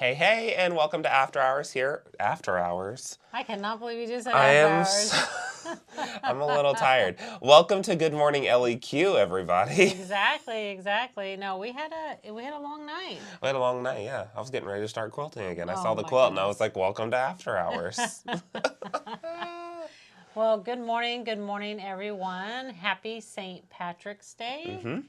Hey, hey, and welcome to After Hours here. After Hours. I cannot believe you just said After Hours. I'm a little tired. Welcome to Good Morning LEQ, everybody. Exactly. No, we had a long night. We had a long night, yeah. I was getting ready to start quilting again. I Oh, saw the my quilt and I goodness. was like, welcome to After Hours. Well, good morning, everyone. Happy St. Patrick's Day. Mm-hmm.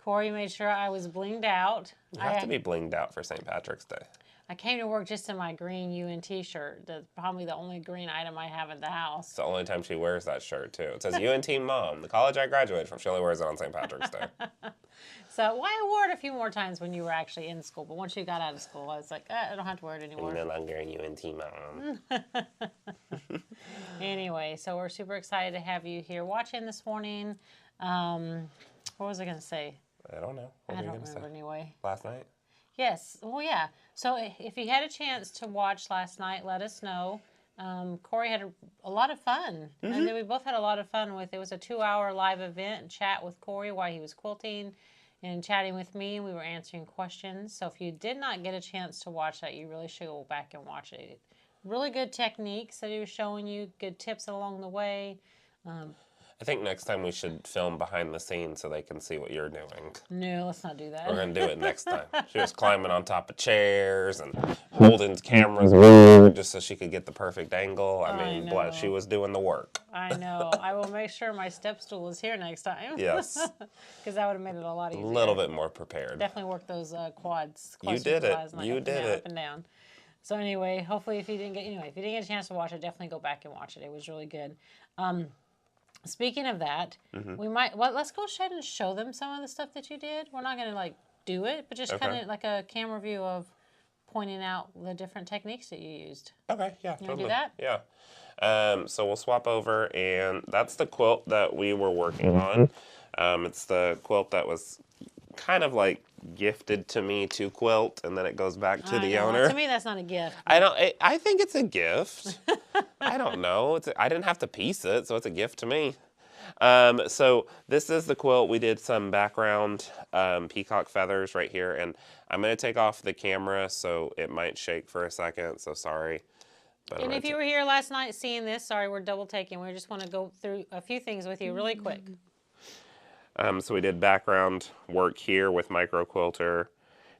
Corey made sure I was blinged out. You have to be blinged out for St. Patrick's Day. I came to work just in my green UNT shirt. That's probably the only green item I have at the house. It's the only time she wears that shirt, too. It says UNT Mom, the college I graduated from. She only wears it on St. Patrick's Day. So, well, I wore it a few more times when you were actually in school, but once you got out of school, I was like, I don't have to wear it anymore. No longer a UNT Mom. Anyway, so we're super excited to have you here watching this morning. What was I going to say? I don't know. What I were you don't going to remember say? anyway. Last night? Yes. Well, yeah. So if you had a chance to watch last night, let us know. Corey had a lot of fun. Mm-hmm. And then we both had a lot of fun with it. It was a 2-hour live event and chat with Corey while he was quilting and chatting with me. We were answering questions. So if you did not get a chance to watch that, you really should go back and watch it. Really good techniques that he was showing you, good tips along the way. I think next time we should film behind the scenes so they can see what you're doing. No, let's not do that. We're going to do it next time. She was climbing on top of chairs and holding cameras weird just so she could get the perfect angle. I mean, she was doing the work. I know. I will make sure my step stool is here next time. Yes. Because that would have made it a lot easier. A little bit more prepared. Definitely work those quads. You did it. You did it. Up and down. So anyway, hopefully if you didn't get a chance to watch it, definitely go back and watch it. It was really good. Speaking of that, let's go ahead and show them some of the stuff that you did. We're not going to do it, but just kind of like a camera view of pointing out the different techniques that you used. Okay, yeah, You totally. want to do that? Yeah. So we'll swap over, and that's the quilt that we were working on. It's the quilt that was kind of like gifted to me to quilt, and then it goes back to the owner. To me, that's not a gift. I think it's a gift. I don't know. I didn't have to piece it, so it's a gift to me. So this is the quilt. We did some background peacock feathers right here, and I'm going to take off the camera, so it might shake for a second, so sorry. But and if you were here last night seeing this, sorry, we're double taking. We just want to go through a few things with you really quick. So we did background work here with micro quilter,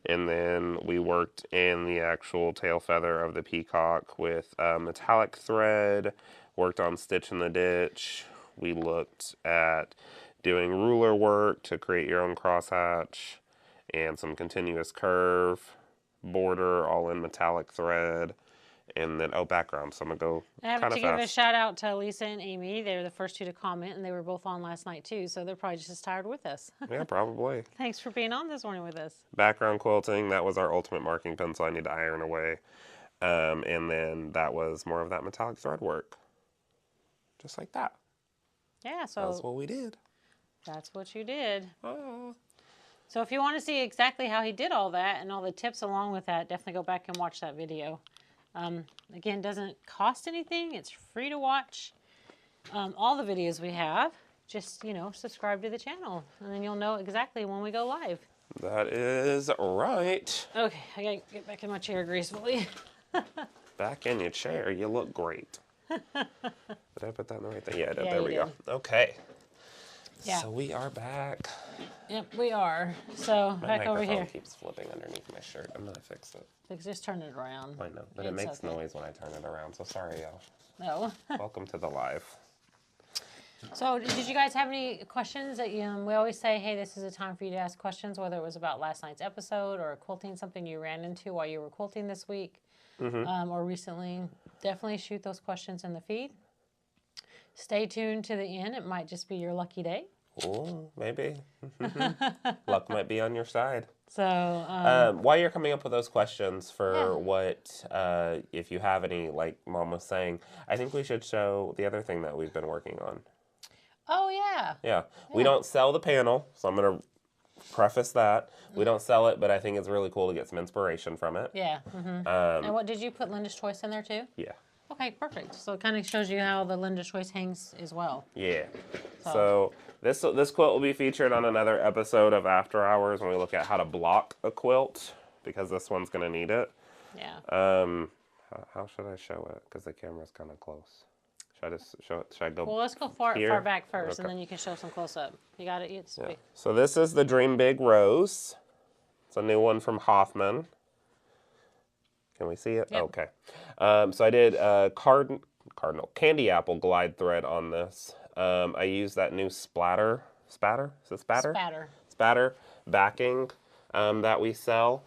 and then we worked in the actual tail feather of the peacock with metallic thread, worked on stitch in the ditch. We looked at doing ruler work to create your own crosshatch, and some continuous curve, border, all in metallic thread. And then, background, so I'm going to go kind of fast. I have to give a shout out to Lisa and Amy. They were the first two to comment, and they were both on last night, too. So they're probably just as tired with us. Yeah, probably. Thanks for being on this morning with us. Background quilting, that was our ultimate marking pencil I need to iron away. And then that was more of that metallic thread work. Just like that. Yeah, so that's what we did. That's what you did. Oh. So if you want to see exactly how he did all that and all the tips along with that, definitely go back and watch that video. Again, doesn't cost anything. It's free to watch. All the videos we have, just, subscribe to the channel, and then you'll know exactly when we go live. That is right. Okay, I gotta get back in my chair gracefully. Back in your chair. You look great. Did I put that in the right thing? Yeah, I did. Yeah, there we go. Okay. Yeah. So we are back. Yep, we are. So My back over microphone here. keeps flipping underneath my shirt. I'm gonna fix it. Just turn it around. I know, but it makes noise when I turn it around, so sorry, y'all. No. Welcome to the live. So did you guys have any questions that we always say, hey, this is a time for you to ask questions, whether it was about last night's episode or quilting, something you ran into while you were quilting this week or recently. Definitely shoot those questions in the feed. Stay tuned to the end. It might just be your lucky day. Oh, maybe. Luck might be on your side. So while you're coming up with those questions for what, if you have any, like Mom was saying, I think we should show the other thing that we've been working on. Oh, yeah. Yeah. We don't sell the panel, so I'm going to preface that. We don't sell it, but I think it's really cool to get some inspiration from it. Yeah. And what did you put Linda's Choice in there too? Yeah. Okay, perfect. So it kind of shows you how the Linda's Choice hangs as well. Yeah. So this quilt will be featured on another episode of After Hours when we look at how to block a quilt, because this one's going to need it. Yeah. How should I show it? Because the camera's kind of close. Should I just show it? Should I go Well, let's go far here? back first, and Okay. then you can show some close up. You got it? It's Yeah. So this is the Dream Big Rose. It's a new one from Hoffman. Can we see it? Yep. Okay. So I did Cardinal Candy Apple glide thread on this. I used that new spatter? Is it spatter? Spatter. Spatter backing that we sell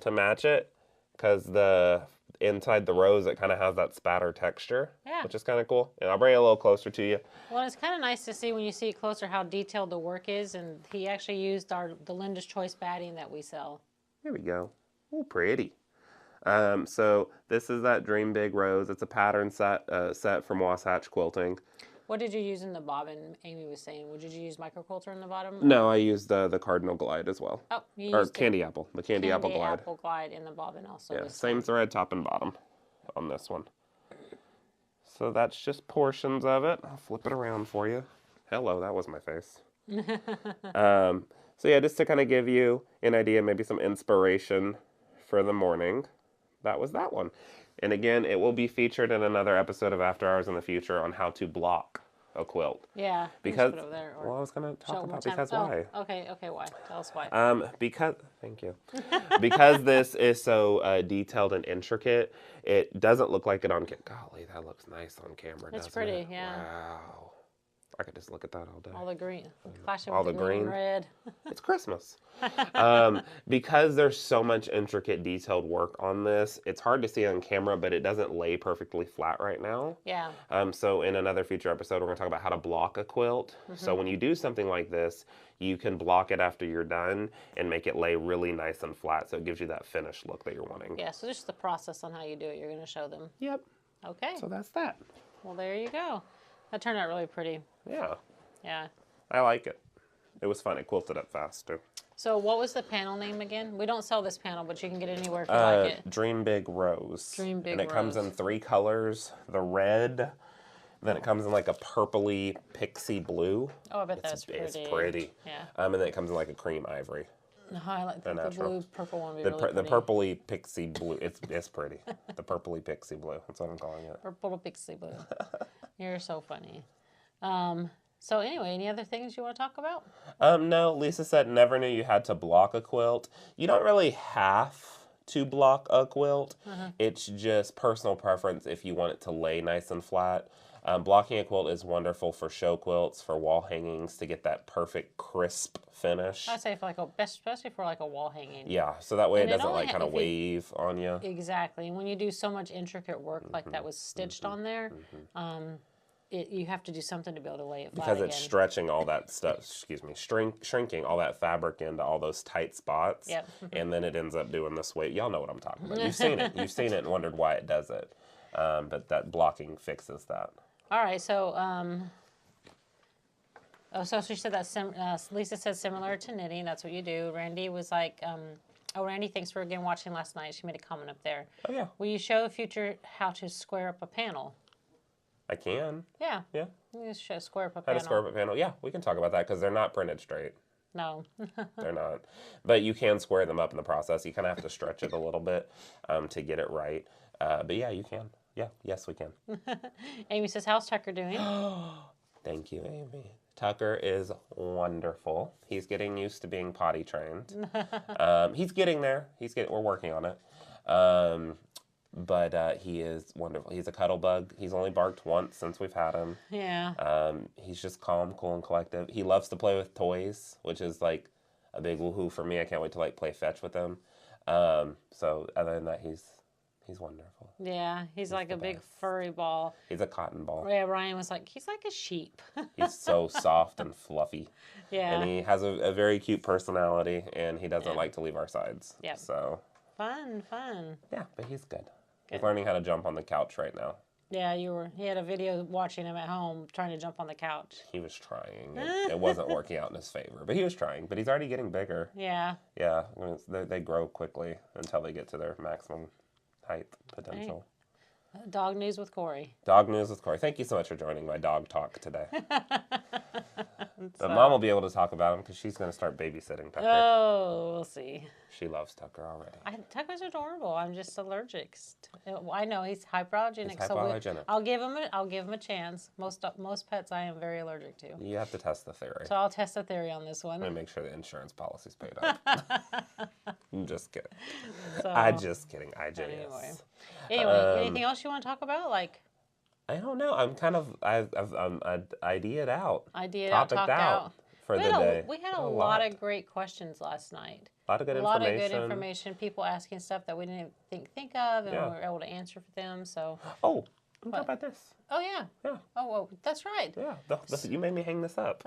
to match it, because the inside the rose, it kind of has that spatter texture, Yeah. which is kind of cool. And I'll bring it a little closer to you. Well, it's kind of nice to see when you see it closer how detailed the work is, and he actually used the Linda's Choice batting that we sell. Here we go. Oh, pretty. So this is that Dream Big Rose. It's a pattern set from Wasatch Quilting. What did you use in the bobbin? Amy was saying, did you use microquilter in the bottom? No, I used the Cardinal Glide as well. Oh, you or used Candy Apple. The Candy Apple Glide. Apple Glide in the bobbin also. Yeah, same thread, top and bottom on this one. So that's just portions of it. I'll flip it around for you. Hello, that was my face. So yeah, just to kind of give you an idea, maybe some inspiration for the morning. That was that one. And again, it will be featured in another episode of After Hours in the future on how to block a quilt. Yeah. Because, put it over there, well, I was going to talk about time. because why. Okay, why? Tell us why. Because, thank you. Because this is so detailed and intricate, it doesn't look like it on camera. Golly, that looks nice on camera, It's doesn't pretty, it? yeah. Wow. I could just look at that all day. All the green, flashing All with the the green green. and red. It's Christmas. Because there's so much intricate, detailed work on this, it's hard to see on camera, but it doesn't lay perfectly flat right now. Yeah. So in another future episode, we're going to talk about how to block a quilt. So when you do something like this, you can block it after you're done and make it lay really nice and flat, so it gives you that finished look that you're wanting. Yeah, so just the process on how you do it, you're going to show them. Yep. Okay. So that's that. Well, there you go. That turned out really pretty. Yeah. Yeah. I like it. It was fun. It quilted up fast, too. So what was the panel name again? We don't sell this panel, but you can get it anywhere if you like it. Dream Big Rose. Dream Big And it comes Rose. in 3 colors. The red, then it comes in like a purpley pixie blue. Oh, I bet that's pretty. It's pretty. Yeah. And then it comes in like a cream ivory. No, I like the natural. blue, purple one would be The, really the pretty. purpley pixie blue. It's pretty. The purpley pixie blue. That's what I'm calling it. Purple pixie blue. You're so funny. So anyway, any other things you want to talk about? No, Lisa said never knew you had to block a quilt. You don't really have to block a quilt. It's just personal preference if you want it to lay nice and flat. Blocking a quilt is wonderful for show quilts, for wall hangings, to get that perfect crisp finish. I'd say for especially for like a wall hanging. Yeah, so that way And it it doesn't only like kind of if you- wave on you. Exactly. And when you do so much intricate work like that was stitched on there, you have to do something to be able to lay it flat Because again. it's stretching all that stuff, shrinking all that fabric into all those tight spots. Yep. And then it ends up doing this way. Y'all know what I'm talking about. You've seen it. You've seen it and wondered why it does it. But that blocking fixes that. All right, so so she said that Lisa said similar to knitting. That's what you do. Randy was like, Randy, thanks for again watching last night. She made a comment up there. Oh, yeah. Will you show future how to square up a panel? I can. Yeah. Yeah. You just show square up a How panel. to square up a panel. Yeah, we can talk about that because they're not printed straight. No. They're not. But you can square them up in the process. You kind of have to stretch it a little bit to get it right. But yeah, you can. Yeah, yes, we can. Amy says, how's Tucker doing? Thank you, Amy. Tucker is wonderful. He's getting used to being potty trained. He's getting there. We're working on it. But he is wonderful. He's a cuddle bug. He's only barked once since we've had him. Yeah. He's just calm, cool, and collective. He loves to play with toys, which is like a big woohoo for me. I can't wait to like play fetch with him. So other than that, he's wonderful. Yeah, he's like a big furry ball. He's a cotton ball. Yeah, Ryan was like, he's like a sheep. He's so soft and fluffy. Yeah. And he has a very cute personality, and he doesn't like to leave our sides. Yep. So. Fun. Yeah, but he's good. He's learning how to jump on the couch right now. Yeah, he had a video watching him at home trying to jump on the couch. He was trying. It wasn't working out in his favor, but he was trying. But he's already getting bigger. Yeah. Yeah, they grow quickly until they get to their maximum height potential. Right. Dog news with Corey. Dog news with Corey. Thank you so much for joining my dog talk today. But Mom will be able to talk about him because she's going to start babysitting Tucker. Oh, we'll see. She loves Tucker already. Tucker's adorable. I'm just allergic. I know he's hyperallergenic. He's hypoallergenic. I'll give him a chance. Most pets I am very allergic to. You have to test the theory. So I'll test the theory on this one. I'm going to make sure the insurance policy's paid up. I'm just kidding. So, I'm just kidding. Anyway, anything else you want to talk about? Like, I don't know. I'm kind of I've ideaed out. Talked out for the day. We had a lot of great questions last night. A lot of good information. People asking stuff that we didn't think of, and we were able to answer for them. So. Oh, how about this? Oh yeah. Yeah. Oh well, that's right. Yeah. You made me hang this up.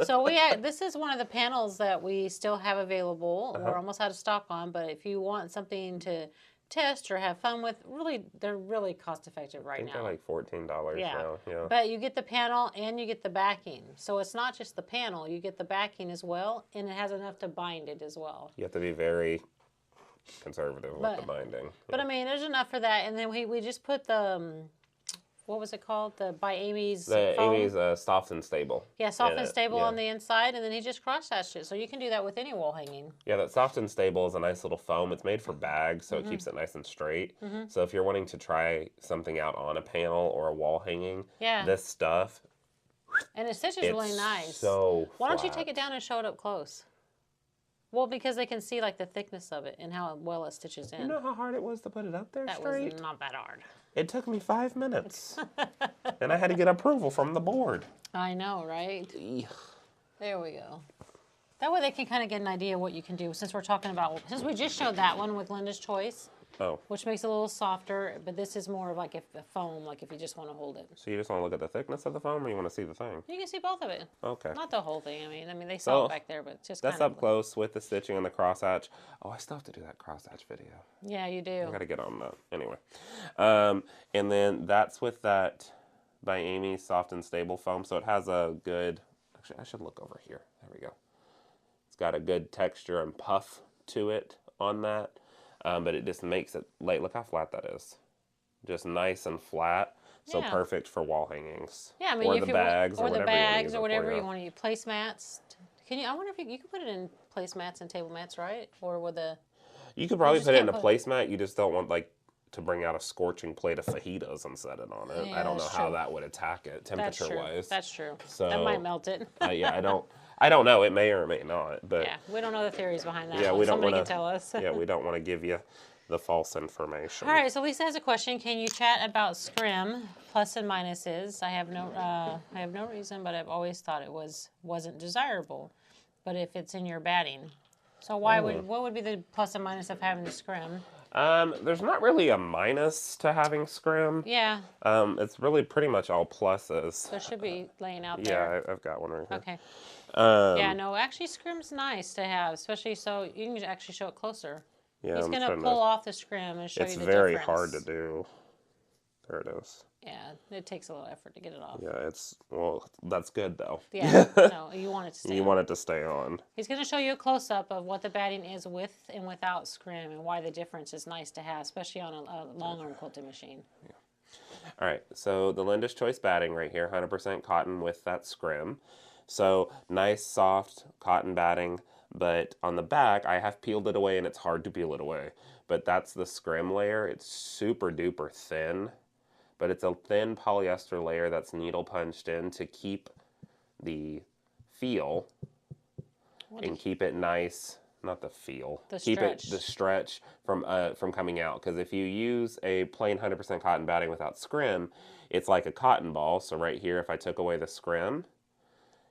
So this is one of the panels that we still have available. We're almost out of stock on, but if you want something to test or have fun with, they're really cost effective right now. I think they're like $14 now. Yeah. But you get the panel and you get the backing. So it's not just the panel, you get the backing as well, and it has enough to bind it as well. You have to be very conservative with the binding. But I mean, there's enough for that. And then we just put the what was it called? By Amy's foam? Amy's soft and stable. Yeah, soft and stable on the inside, and then he just cross-hatched it. So you can do that with any wall hanging. Yeah, that soft and stable is a nice little foam. It's made for bags, so it keeps it nice and straight. So if you're wanting to try something out on a panel or a wall hanging, this stuff. And it stitches really nice. So why don't you take it down and show it up close? Well, because they can see like the thickness of it and how well it stitches in. You know how hard it was to put it up there straight? That was not that hard. It took me 5 minutes. And I had to get approval from the board. I know, right? There we go. That way they can kind of get an idea of what you can do since we just showed that one with Linda's Choice. Oh. Which makes it a little softer, but this is more of like a foam, like if you just want to hold it. So you just want to look at the thickness of the foam, or you want to see the thing? You can see both of it. Okay. Not the whole thing. I mean, they saw it back there, but just that's up close with the stitching and the crosshatch. Oh, I still have to do that crosshatch video. Yeah, you do. I got to get on that. Anyway. And then that's with that by Amy soft and stable foam. So it has a good, actually I should look over here. There we go. It's got a good texture and puff to it on that. But it just makes it light. Look how flat that is. Just nice and flat. So perfect for wall hangings. Yeah, I mean, or the bags, or whatever you want to use. Placemats. I wonder if you could put it in placemats and table mats, right? Or with a. You could probably put it in a placemat. You just don't want to bring out a scorching plate of fajitas and set it on it. Yeah, I don't know how that would attack it temperature wise. That's true. So that might melt it. Yeah, I don't know. It may or it may not. But yeah, we don't know the theories behind that. Yeah, Somebody can tell us. Yeah, we don't want to give you the false information. All right, so Lisa has a question. Can you chat about scrim plus and minuses? I have no reason, but I've always thought it wasn't desirable. But if it's in your batting, so what would be the plus and minus of having the scrim? There's not really a minus to having scrim. Yeah. It's really pretty much all pluses. There should be laying out there. Yeah, I've got one right here. Okay. Yeah, no, actually scrim's nice to have, especially so you can actually show it closer. Yeah, He's going to pull off the scrim and show you the difference. It's very hard to do. There it is. Yeah, it takes a little effort to get it off. Yeah, that's good though. Yeah, no, you want it to stay on. You want it to stay on. He's going to show you a close-up of what the batting is with and without scrim and why the difference is nice to have, especially on a long-arm quilting machine. Yeah. All right, so the Linda's Choice batting right here, 100% cotton with that scrim. So nice, soft cotton batting, but on the back, I have peeled it away and it's hard to peel it away. But that's the scrim layer. It's super duper thin. But it's a thin polyester layer that's needle punched in to keep the feel and keep it nice, not the feel, keep the stretch from coming out. Because if you use a plain 100% cotton batting without scrim, it's like a cotton ball. So right here, if I took away the scrim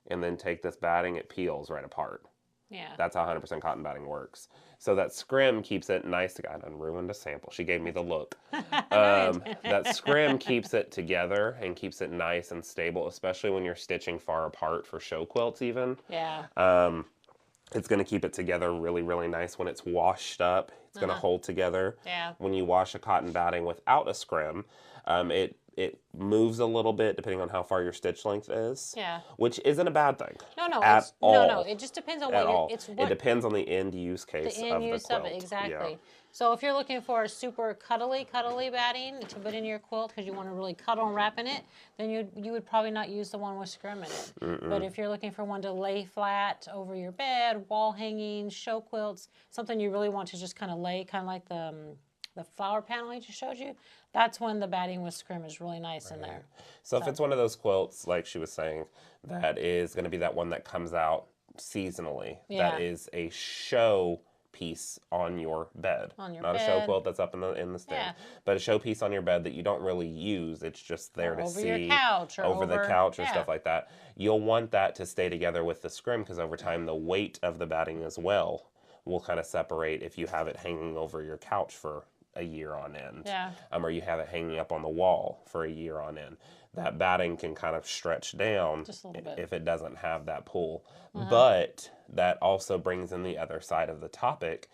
and then take this batting, it peels right apart. Yeah. That's how 100% cotton batting works. So that scrim keeps it nice. God, I ruined a sample. She gave me the look. That scrim keeps it together and keeps it nice and stable, especially when you're stitching far apart for show quilts even. Yeah. It's going to keep it together really, really nice. When it's washed up, it's going to hold together. Yeah. When you wash a cotton batting without a scrim, it it moves a little bit depending on how far your stitch length is. Yeah. Which isn't a bad thing. No, At all. no. It just depends on At what you're. all. It's It what depends on the end use the case end of the use quilt. of it exactly. Yeah. So if you're looking for a super cuddly batting to put in your quilt because you want to really cuddle and wrap in it, then you would probably not use the one with scrim in it. But if you're looking for one to lay flat over your bed, wall hangings, show quilts, something you really want to just kind of lay, kind of like the flower panel I just showed you, that's when the batting with scrim is really nice in there. So if it's one of those quilts, like she was saying, that is going to be that one that comes out seasonally, Yeah. that is a show piece on your bed. On your Not bed. a show quilt that's up in the stand, Yeah. but a show piece on your bed that you don't really use. It's just there Or to over see your couch or over the over- couch or yeah. stuff like that. You'll want that to stay together with the scrim because over time the weight of the batting as well will kind of separate if you have it hanging over your couch for a year on end. Yeah. Or you have it hanging up on the wall for a year on end. That batting can kind of stretch down Just a little bit. if it doesn't have that pull. But that also brings in the other side of the topic.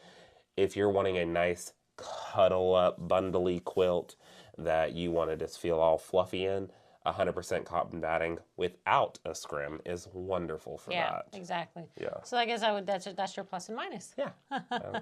If you're wanting a nice cuddle up, bundly quilt that you want to just feel all fluffy in, 100% cotton batting without a scrim is wonderful for Yeah, that. exactly. Yeah. So I guess that's your plus and minus. Yeah. Yeah.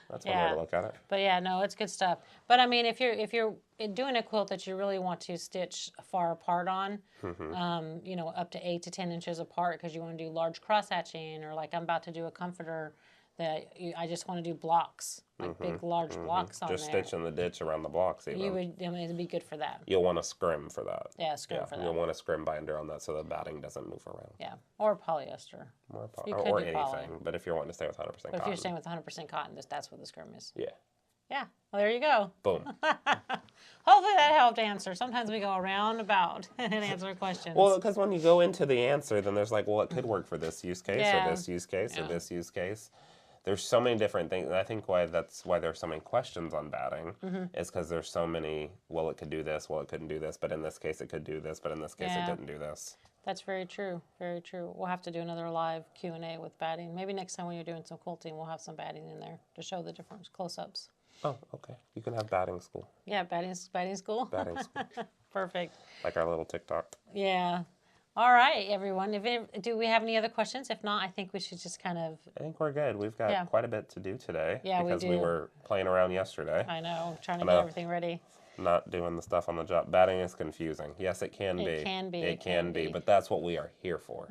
That's one way Yeah. to look at it. But yeah, no, it's good stuff. But I mean, if you're doing a quilt that you really want to stitch far apart on, you know, up to 8 to 10 inches apart because you want to do large cross hatching, or like I'm about to do a comforter that I just want to do blocks, like big large blocks on Just there. stitch in the ditch around the blocks even. You would, I mean, it'd be good for that. You'll want a scrim for that. Yeah, scrim for that. You'll want a scrim binder on that so the batting doesn't move around. Yeah, or polyester. You could Or do anything. poly. But if you're wanting to stay with 100% But if cotton. you're staying with 100% cotton, that's what the scrim is. Yeah. Yeah. Well, there you go. Boom. Hopefully that helped answer. Sometimes we go around about and answer questions. Well, because when you go into the answer, then there's like, well, it could work for this use case Yeah. or this use case or Yeah. this use case. There's so many different things. And I think that's why there's so many questions on batting is because there's so many, well, it could do this, well, it couldn't do this, but in this case it could do this, but in this case Yeah. it didn't do this. That's very true. Very true. We'll have to do another live Q&A with batting. Maybe next time when you're doing some quilting, we'll have some batting in there to show the different close-ups. Oh, okay. You can have batting school. Yeah, batting school. Batting school. Perfect. Like our little TikTok. Yeah. All right, everyone. Do we have any other questions? If not, I think we should just kind of. I think we're good. We've got quite a bit to do today. Yeah, we because we do. were playing around yesterday. I know, trying to I know. get everything ready. Not doing the stuff on the job. Batting is confusing. Yes, it can be. It can be. It can be. But that's what we are here for.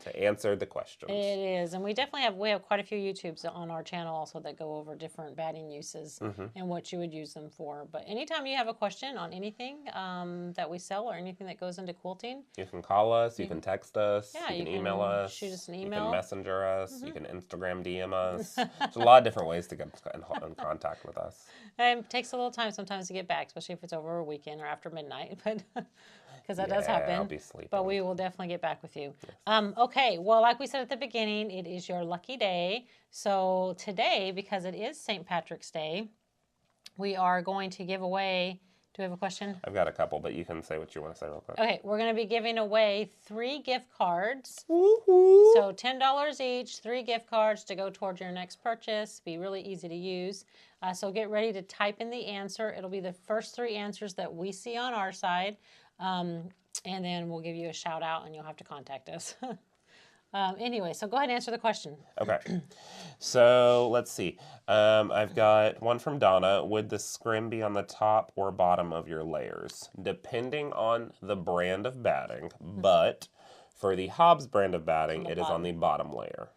To answer the questions. It is, and we definitely have quite a few YouTubes on our channel also that go over different batting uses and what you would use them for. But anytime you have a question on anything that we sell or anything that goes into quilting, You can call us. You can text us. Yeah, you can you email can us. shoot us an You email. can messenger us. You can Instagram DM us. There's a lot of different ways to get in contact with us. it takes a little time sometimes to get back, especially if it's over a weekend or after midnight, but because that does Yeah, happen. I'll be sleeping. But we will definitely get back with you. Okay, well, like we said at the beginning, it is your lucky day. So today, because it is St. Patrick's Day, we are going to give away. Do we have a question? I've got a couple, but you can say what you want to say real quick. Okay, we're going to be giving away 3 gift cards. Woo-hoo. So $10 each, 3 gift cards to go towards your next purchase. Be really easy to use. So get ready to type in the answer. It'll be the first 3 answers that we see on our side. And then we'll give you a shout out and you'll have to contact us. Anyway, so go ahead and answer the question. Okay. So let's see. I've got one from Donna. Would the scrim be on the top or bottom of your layers? Depending on the brand of batting, but for the Hobbs brand of batting, it is on the bottom layer.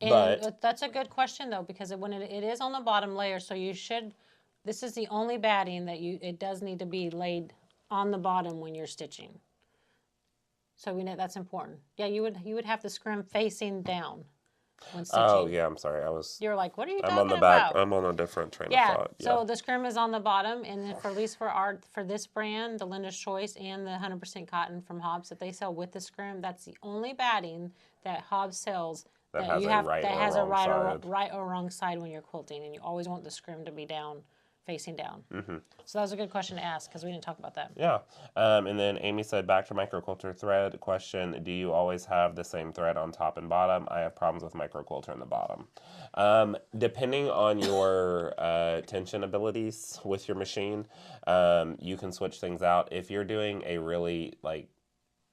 And But that's a good question though, because when it is on the bottom layer, so you should, this is the only batting that it does need to be laid on the bottom when you're stitching. So we know that's important. Yeah, you would have the scrim facing down when stitching. oh yeah, I'm sorry. You're like, what are you I'm talking on the back. about? I'm on a different train Yeah, of thought. so the scrim is on the bottom, and then at least for this brand, the Linda's Choice and the 100% cotton from Hobbs that they sell with the scrim, that's the only batting that Hobbs sells That has a right or has a wrong side. right or wrong side when you're quilting, and you always want the scrim to be down facing down. So that was a good question to ask because we didn't talk about that. Yeah. And then Amy said, back to microquilter thread question, do you always have the same thread on top and bottom? I have problems with microquilter in the bottom. Depending on your tension abilities with your machine, you can switch things out. If you're doing a really like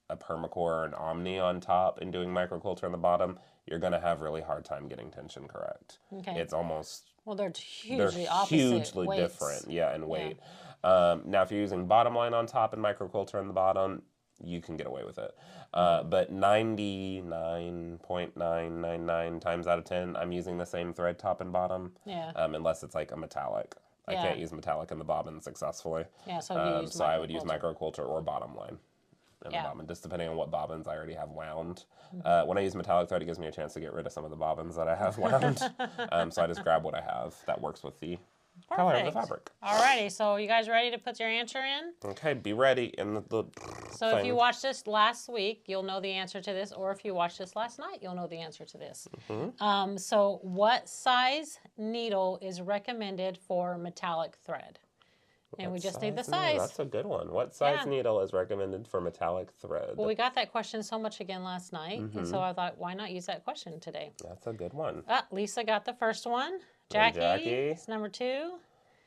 a permacore or an omni on top and doing microquilter on the bottom, you're going to have really hard time getting tension correct. Okay. It's almost... Well, they're hugely hugely different, yeah, in weight. Yeah. Now, if you're using bottom line on top and microquilter on the bottom, you can get away with it. But 99.999 times out of 10, I'm using the same thread top and bottom. Yeah. Unless it's like a metallic. I can't use metallic in the bobbin successfully. Yeah, so I would use microquilter or bottom line. The bobbin, just depending on what bobbins I already have wound. When I use metallic thread, it gives me a chance to get rid of some of the bobbins that I have wound. So I just grab what I have that works with the color of the fabric. Alrighty, so you guys ready to put your answer in? Okay, be ready in the So thing. if you watched this last week, you'll know the answer to this, or if you watched this last night, you'll know the answer to this. So what size needle is recommended for metallic thread? And we just need the size. That's a good one. What size needle is recommended for metallic thread? Well, we got that question so much again last night, and so I thought, why not use that question today? That's a good one. Lisa got the first one. Jackie is number 2.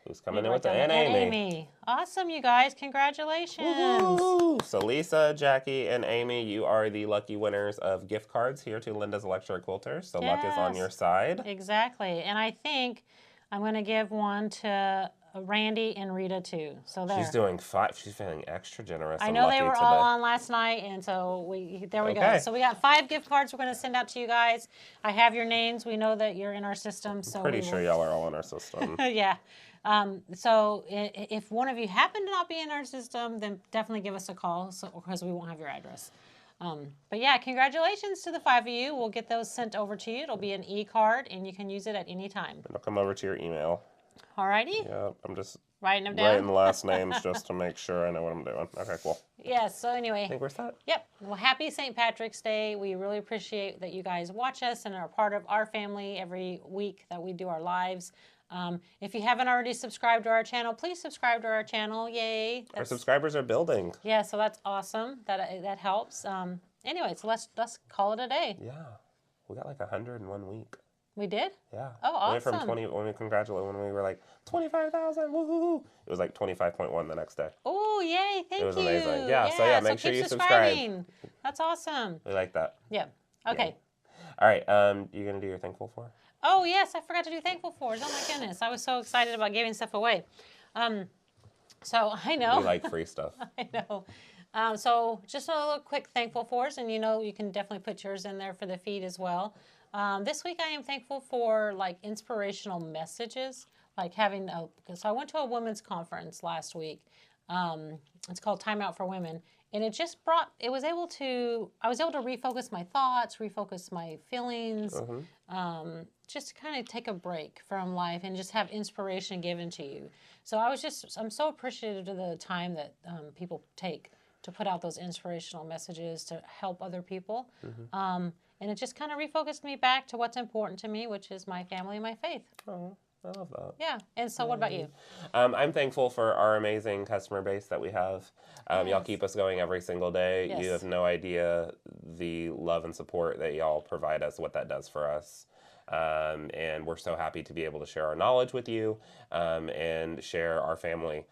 Who's coming in with it? And Amy. Awesome, you guys. Congratulations. Woo-hoo! So Lisa, Jackie, and Amy, you are the lucky winners of gift cards here to Linda's Electric Quilters. So luck is on your side. Exactly. And I think I'm going to give one to Randy and Rita too. So there. She's doing 5. She's feeling extra generous. I know they were all on last night, and so there we go. So we got 5 gift cards we're going to send out to you guys. I have your names. We know that you're in our system. So pretty sure y'all are all in our system. Yeah. So if one of you happen to not be in our system, then definitely give us a call because we won't have your address. But yeah, congratulations to the 5 of you. We'll get those sent over to you. It'll be an e-card, and you can use it at any time. It'll come over to your email. Alrighty. Yeah, I'm just writing them down. Writing the last names just to make sure I know what I'm doing. Okay, cool. Yeah, so anyway. I think we're set. Yep. Well, happy St. Patrick's Day. We really appreciate that you guys watch us and are part of our family every week that we do our lives. If you haven't already subscribed to our channel, please subscribe to our channel. Yay. Our subscribers are building. Yeah, so that's awesome. That helps. Anyway, so let's call it a day. Yeah. We got like 100 in 1 week. We did? Yeah. Oh, awesome. We went from 20, when we were like 25,000, woohoo! It was like 25.1 the next day. Oh, yay, thank you. It was amazing. Yeah, so yeah, make sure you subscribe. That's awesome. We like that. Yeah. Okay. Yeah. All right, you going to do your thankful for? Oh, yes, I forgot to do thankful fors. Oh, my goodness. I was so excited about giving stuff away. So I know. We like free stuff. I know. So just a little quick thankful fors, and you can definitely put yours in there for the feed as well. This week I am thankful for like inspirational messages, like so I went to a women's conference last week. It's called Time Out for Women, and I was able to refocus my thoughts, refocus my feelings, just to kind of take a break from life and just have inspiration given to you. So I'm so appreciative of the time that people take to put out those inspirational messages to help other people. And it just kind of refocused me back to what's important to me, which is my family and my faith. Oh, I love that. Yeah. And so what about you? I'm thankful for our amazing customer base that we have. Y'all keep us going every single day. Yes. You have no idea the love and support that y'all provide us, what that does for us. And we're so happy to be able to share our knowledge with you and share our family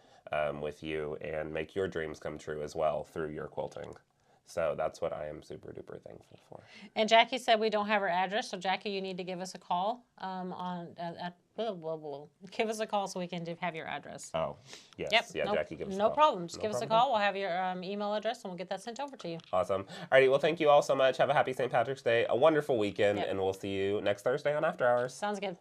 with you and make your dreams come true as well through your quilting. So that's what I am super duper thankful for. And Jackie said we don't have her address, so Jackie, you need to give us a call give us a call so we can have your address. Oh, yes. Yep. Yeah, Jackie, give us a call. call. No problem. Just give us a call. We'll have your email address, and we'll get that sent over to you. Awesome. Alrighty, well, thank you all so much. Have a happy St. Patrick's Day, a wonderful weekend, and we'll see you next Thursday on After Hours. Sounds good.